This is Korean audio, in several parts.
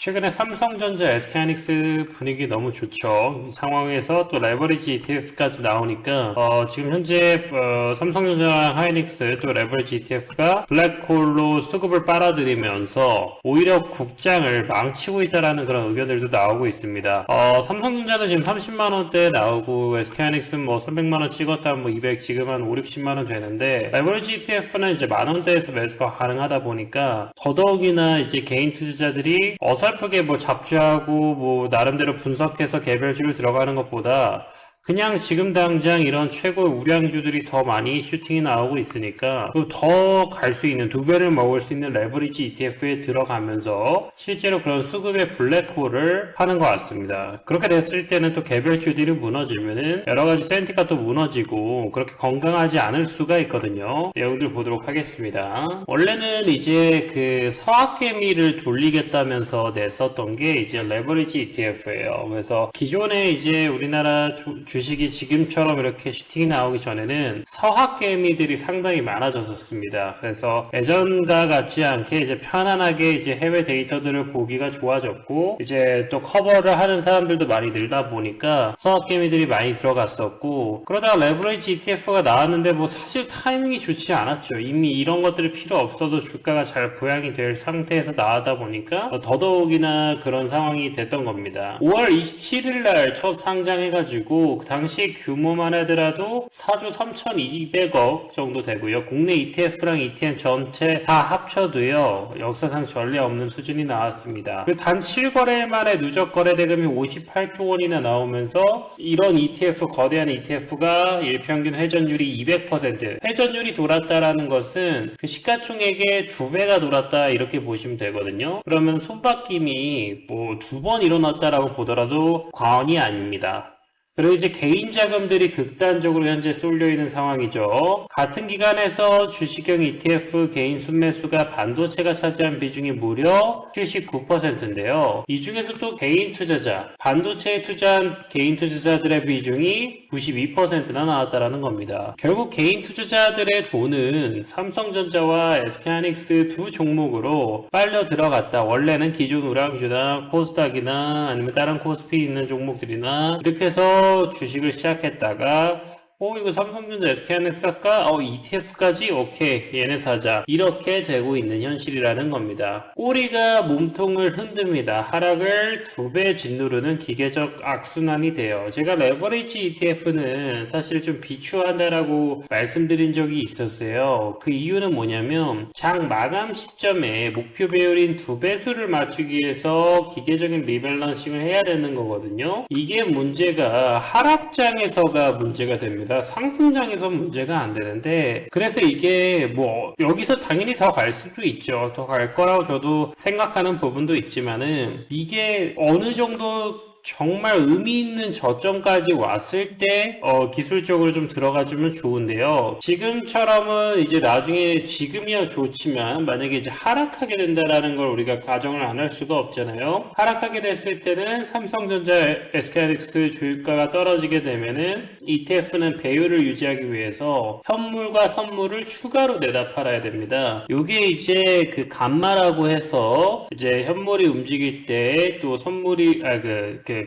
최근에 삼성전자, SK하이닉스 분위기 너무 좋죠. 이 상황에서 또 레버리지 ETF까지 나오니까 지금 현재 삼성전자, 하이닉스 또 레버리지 ETF가 블랙홀로 수급을 빨아들이면서 오히려 국장을 망치고 있다라는 그런 의견들도 나오고 있습니다. 삼성전자는 지금 30만 원대 나오고 SK하이닉스는 뭐 300만 원 찍었다 뭐 200 지금 한 5, 60만 원 되는데 레버리지 ETF는 이제 만 원대에서 매수가 가능하다 보니까 더더욱이나 이제 개인 투자자들이 어설프게 뭐 잡주하고 뭐 나름대로 분석해서 개별주로 들어가는 것보다 그냥 지금 당장 이런 최고 우량주들이 더 많이 슈팅이 나오고 있으니까 더 갈 수 있는 두 배를 먹을 수 있는 레버리지 ETF에 들어가면서 실제로 그런 수급의 블랙홀을 하는 것 같습니다. 그렇게 됐을 때는 또 개별주들이 무너지면은 여러 가지 센티가 또 무너지고 그렇게 건강하지 않을 수가 있거든요. 내용들 보도록 하겠습니다. 원래는 이제 그 서학개미를 돌리겠다면서 냈었던 게 이제 레버리지 ETF예요. 그래서 기존에 이제 우리나라 주식이 지금처럼 이렇게 슈팅이 나오기 전에는 서학개미들이 상당히 많아졌었습니다. 그래서 예전과 같지 않게 이제 편안하게 이제 해외 데이터들을 보기가 좋아졌고 이제 또 커버를 하는 사람들도 많이 늘다 보니까 서학개미들이 많이 들어갔었고 그러다가 레버리지 ETF가 나왔는데 뭐 사실 타이밍이 좋지 않았죠. 이미 이런 것들이 필요 없어도 주가가 잘 부양이 될 상태에서 나왔다 보니까 더더욱이나 그런 상황이 됐던 겁니다. 5월 27일 날 첫 상장해가지고 그 당시 규모만 하더라도 4조 3,200억 정도 되고요. 국내 ETF랑 ETN 전체 다 합쳐도요. 역사상 전례 없는 수준이 나왔습니다. 단 7거래일 만에 누적 거래 대금이 58조 원이나 나오면서 이런 ETF, 거대한 ETF가 일평균 회전율이 200%, 회전율이 돌았다라는 것은 그 시가총액의 2배가 돌았다 이렇게 보시면 되거든요. 그러면 손바뀜이 뭐 2번 일어났다라고 보더라도 과언이 아닙니다. 그리고 이제 개인 자금들이 극단적으로 현재 쏠려 있는 상황이죠. 같은 기간에서 주식형 ETF 개인 순매수가 반도체가 차지한 비중이 무려 79%인데요. 이 중에서 또 개인 투자자, 반도체에 투자한 개인 투자자들의 비중이 92%나 나왔다라는 겁니다. 결국 개인 투자자들의 돈은 삼성전자와 SK하이닉스 두 종목으로 빨려 들어갔다. 원래는 기존 우량주나 코스닥이나 아니면 다른 코스피 있는 종목들이나 이렇게 해서 주식을 시작했다가 이거 삼성전자 SK하이닉스 할까? ETF까지? 오케이 얘네 사자 이렇게 되고 있는 현실이라는 겁니다. 꼬리가 몸통을 흔듭니다. 하락을 2배 짓누르는 기계적 악순환이 돼요. 제가 레버리지 ETF는 사실 좀 비추한다라고 말씀드린 적이 있었어요. 그 이유는 뭐냐면 장 마감 시점에 목표 배율인 2배수를 맞추기 위해서 기계적인 리밸런싱을 해야 되는 거거든요. 이게 문제가 하락장에서가 문제가 됩니다. 상승장에서 문제가 안 되는데 그래서 이게 뭐 여기서 당연히 더 갈 수도 있죠. 더 갈 거라고 저도 생각하는 부분도 있지만은 이게 어느 정도 정말 의미 있는 저점까지 왔을 때 기술적으로 좀 들어가주면 좋은데요. 지금처럼은 이제 나중에 지금이야 좋지만 만약에 이제 하락하게 된다라는 걸 우리가 가정을 안 할 수가 없잖아요. 하락하게 됐을 때는 삼성전자, SK하이닉스 주가가 떨어지게 되면은 ETF는 배율을 유지하기 위해서 현물과 선물을 추가로 내다 팔아야 됩니다. 요게 이제 그 감마라고 해서 이제 현물이 움직일 때 또 선물이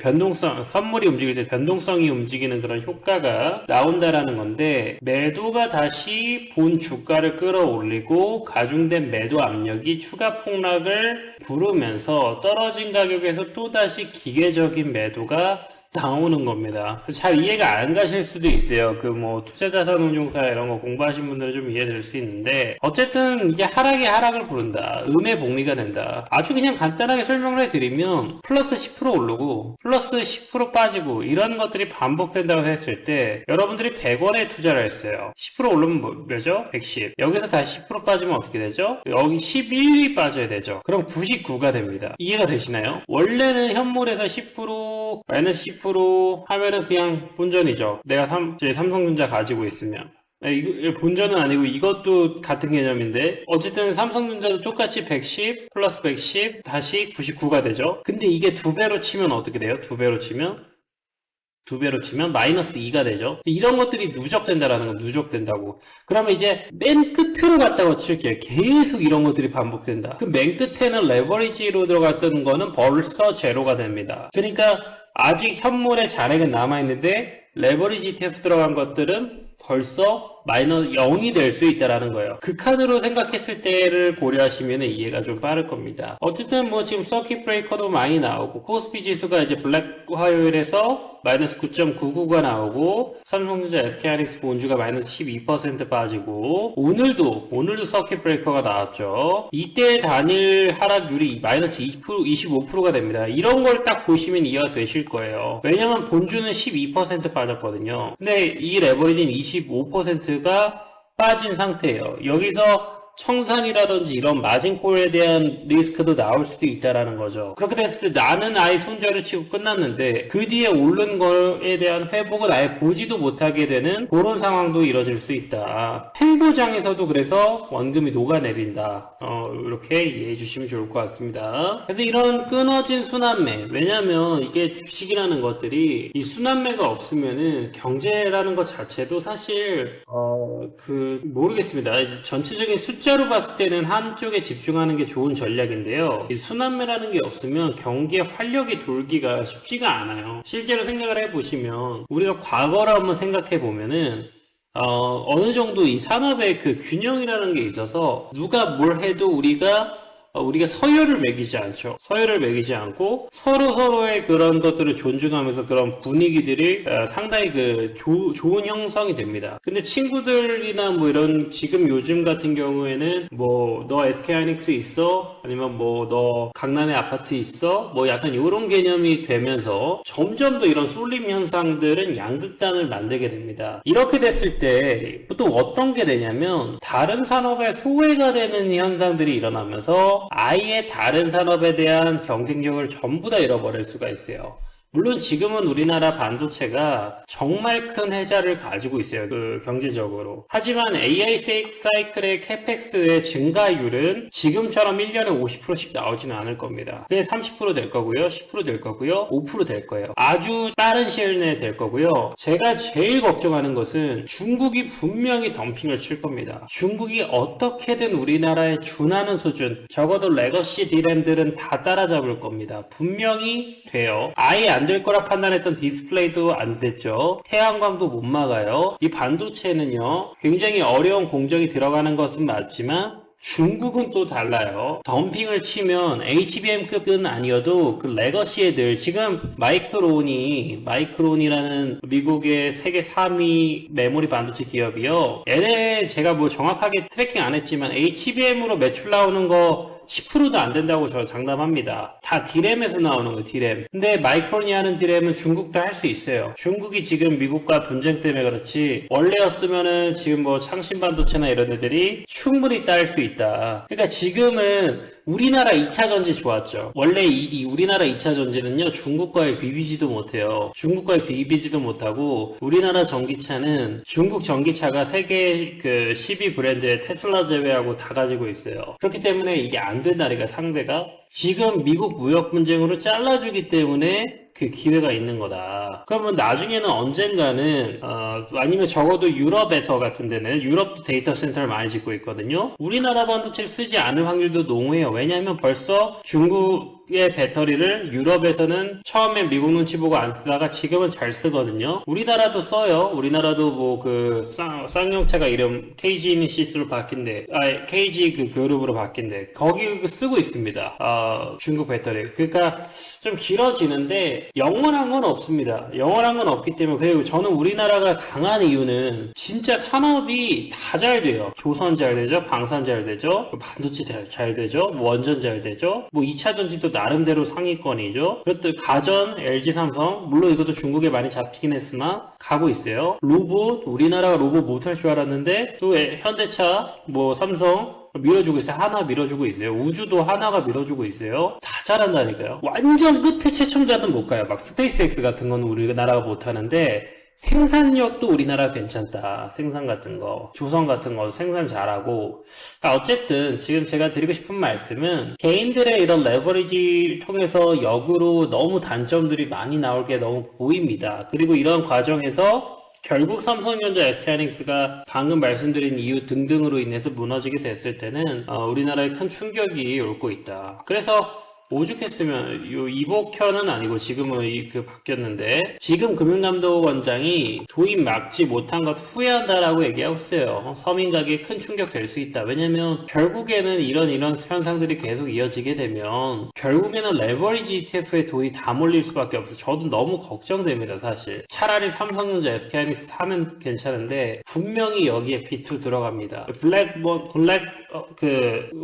변동성, 선물이 움직일 때 변동성이 움직이는 그런 효과가 나온다라는 건데 매도가 다시 본 주가를 끌어올리고 가중된 매도 압력이 추가 폭락을 부르면서 떨어진 가격에서 또다시 기계적인 매도가 나오는 겁니다. 잘 이해가 안 가실 수도 있어요. 그 뭐 투자자산운용사 이런 거 공부하신 분들은 좀 이해될 수 있는데 어쨌든 이게 하락이 하락을 부른다. 음의 복리가 된다. 아주 그냥 간단하게 설명을 해드리면 플러스 10% 오르고 플러스 10% 빠지고 이런 것들이 반복된다고 했을 때 여러분들이 100원에 투자를 했어요. 10% 오르면 뭐죠? 110. 여기서 다시 10% 빠지면 어떻게 되죠? 여기 11이 빠져야 되죠. 그럼 99가 됩니다. 이해가 되시나요? 원래는 현물에서 10% 마이너스 10% 하면은 그냥 본전이죠. 내가 삼성전자 가지고 있으면. 이거 본전은 아니고 이것도 같은 개념인데 어쨌든 삼성전자도 똑같이 110 플러스 110 다시 99가 되죠. 근데 이게 2배로 치면 어떻게 돼요? 2배로 치면 2배로 치면 마이너스 2가 되죠. 이런 것들이 누적된다라는 건 누적된다고. 그러면 이제 맨 끝으로 갔다고 칠게요. 계속 이런 것들이 반복된다. 그 맨 끝에는 레버리지로 들어갔던 거는 벌써 제로가 됩니다. 그러니까 아직 현물의 잔액은 남아있는데 레버리지 ETF 들어간 것들은 벌써 마이너스 0이 될 수 있다라는 거예요. 극한으로 생각했을 때를 고려하시면 이해가 좀 빠를 겁니다. 어쨌든 뭐 지금 서킷 브레이커도 많이 나오고 코스피 지수가 이제 블랙 화요일에서 마이너스 9.99가 나오고 삼성전자 SK하이닉스 본주가 마이너스 12% 빠지고 오늘도 서킷 브레이커가 나왔죠. 이때 단일 하락률이 마이너스 20%, 25%가 됩니다. 이런 걸 딱 보시면 이해가 되실 거예요. 왜냐면 본주는 12% 빠졌거든요. 근데 이 레버리지는 25%가 빠진 상태예요. 여기서 청산이라든지 이런 마진콜에 대한 리스크도 나올 수도 있다라는 거죠. 그렇게 됐을 때 나는 아예 손절을 치고 끝났는데 그 뒤에 오른 거에 대한 회복은 아예 보지도 못하게 되는 그런 상황도 이뤄질 수 있다. 횡보장에서도 그래서 원금이 녹아내린다. 이렇게 이해해 주시면 좋을 것 같습니다. 그래서 이런 끊어진 순환매, 왜냐면 이게 주식이라는 것들이 이 순환매가 없으면은 경제라는 것 자체도 사실 모르겠습니다. 전체적인 숫자로 봤을 때는 한쪽에 집중하는 게 좋은 전략인데요. 이 순환매라는 게 없으면 경기의 활력이 돌기가 쉽지가 않아요. 실제로 생각을 해보시면 우리가 과거를 한번 생각해 보면은 어느 정도 이 산업의 그 균형이라는 게 있어서 누가 뭘 해도 우리가 서열을 매기지 않죠. 서열을 매기지 않고 서로의 그런 것들을 존중하면서 그런 분위기들이 상당히 좋은 형성이 됩니다. 근데 친구들이나 뭐 이런 지금 요즘 같은 경우에는 뭐 너 SK하이닉스 있어? 아니면 뭐 너 강남에 아파트 있어? 뭐 약간 이런 개념이 되면서 점점 더 이런 쏠림 현상들은 양극단을 만들게 됩니다. 이렇게 됐을 때 보통 어떤 게 되냐면 다른 산업에 소외가 되는 현상들이 일어나면서 아예 다른 산업에 대한 경쟁력을 전부 다 잃어버릴 수가 있어요. 물론 지금은 우리나라 반도체가 정말 큰 혜자를 가지고 있어요. 경제적으로. 하지만 AI 사이클의 캐펙스의 증가율은 지금처럼 1년에 50%씩 나오지는 않을 겁니다. 그게 30% 될 거고요. 10% 될 거고요. 5% 될 거예요. 아주 빠른 시일 내에 될 거고요. 제가 제일 걱정하는 것은 중국이 분명히 덤핑을 칠 겁니다. 중국이 어떻게든 우리나라에 준하는 수준, 적어도 레거시 D램들은 다 따라잡을 겁니다. 분명히 돼요. 아예 안 될 거라 판단했던 디스플레이도 안 됐죠. 태양광도 못 막아요. 이 반도체는요, 굉장히 어려운 공정이 들어가는 것은 맞지만 중국은 또 달라요. 덤핑을 치면 HBM급은 아니어도 그 레거시 애들, 지금 마이크론이라는 미국의 세계 3위 메모리 반도체 기업이요. 얘네 제가 뭐 정확하게 트래킹 안 했지만 HBM으로 매출 나오는 거 10%도 안 된다고 저 장담합니다. 다 D램에서 나오는 거예요, D램. 근데 마이크론이 하는 D램은 중국도 할 수 있어요. 중국이 지금 미국과 분쟁 때문에 그렇지, 원래였으면은 지금 뭐 창신반도체나 이런 애들이 충분히 따를 수 있다. 그러니까 지금은 우리나라 2차 전지 좋았죠. 원래 이 우리나라 2차 전지는요, 중국과의 비비지도 못해요. 중국과의 비비지도 못하고, 우리나라 전기차는 중국 전기차가 세계 10위 브랜드의 테슬라 제외하고 다 가지고 있어요. 그렇기 때문에 이게 안 된다니까, 상대가. 지금 미국 무역 분쟁으로 잘라주기 때문에 그 기회가 있는 거다. 그러면 나중에는 언젠가는 아니면 적어도 유럽에서 같은 데는, 유럽도 데이터 센터를 많이 짓고 있거든요. 우리나라 반도체를 쓰지 않을 확률도 농후해요. 왜냐하면 벌써 중국의 배터리를 유럽에서는 처음에 미국 눈치 보고 안 쓰다가 지금은 잘 쓰거든요. 우리나라도 써요. 우리나라도 뭐 쌍용차가 이름 KG 이니시스로 바뀐데, KG 그룹으로 바뀐데 거기 쓰고 있습니다. 중국 배터리. 그러니까 좀 길어지는데 영원한 건 없습니다. 영원한 건 없기 때문에. 그리고 저는 우리나라가 강한 이유는 진짜 산업이 다 잘 돼요. 조선 잘 되죠, 방산 잘 되죠, 반도체 잘 되죠, 원전 잘 되죠, 뭐 2차 전지도 나름대로 상위권이죠. 그것들 가전, LG, 삼성, 물론 이것도 중국에 많이 잡히긴 했으나 가고 있어요. 로봇, 우리나라가 로봇 못할 줄 알았는데 또 현대차, 뭐 삼성 밀어주고 있어요. 하나 밀어주고 있어요. 우주도 하나가 밀어주고 있어요. 다 잘한다니까요. 완전 끝에 최첨자는 못 가요. 막 스페이스X 같은 건 우리나라가 못하는데 생산력도 우리나라 괜찮다. 생산 같은 거, 조선 같은 거 생산 잘하고. 어쨌든 지금 제가 드리고 싶은 말씀은 개인들의 이런 레버리지 통해서 역으로 너무 단점들이 많이 나올 게 너무 보입니다. 그리고 이런 과정에서 결국 삼성전자, SK하이닉스가 방금 말씀드린 이유 등등으로 인해서 무너지게 됐을 때는 우리나라에 큰 충격이 올 거 있다. 그래서 오죽했으면 이복현은 아니고 지금은 바뀌었는데 지금 금융감독원장이 도입 막지 못한 것 후회한다라고 얘기하고 있어요. 서민 가게에 큰 충격 될 수 있다. 왜냐면 결국에는 이런 현상들이 계속 이어지게 되면 결국에는 레버리지 ETF에 돈이 다 몰릴 수밖에 없어요. 저도 너무 걱정됩니다, 사실. 차라리 삼성전자, SK하이닉스 사면 괜찮은데 분명히 여기에 B2 들어갑니다. 블랙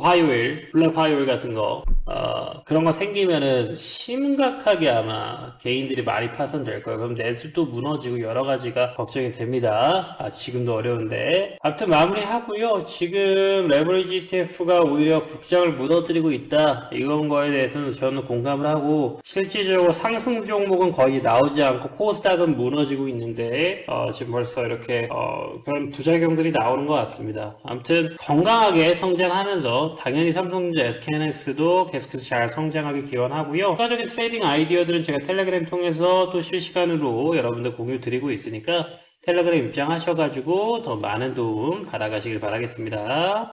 화요일 같은 거 그런 거 생기면은 심각하게 아마 개인들이 많이 파손될 거예요. 그럼 내수도 무너지고 여러 가지가 걱정이 됩니다. 지금도 어려운데. 아무튼 마무리하고요. 지금 레버리지 ETF가 오히려 국장을 무너뜨리고 있다. 이런 거에 대해서는 저는 공감을 하고 실질적으로 상승 종목은 거의 나오지 않고 코스닥은 무너지고 있는데 지금 벌써 이렇게 그런 부작용들이 나오는 것 같습니다. 아무튼 건강하게 성장하면서 당연히 삼성전자, SK하이닉스도 계속해서 잘 성장하길 기원하고요. 추가적인 트레이딩 아이디어들은 제가 텔레그램 통해서 또 실시간으로 여러분들 공유 드리고 있으니까 텔레그램 입장하셔가지고 더 많은 도움 받아가시길 바라겠습니다.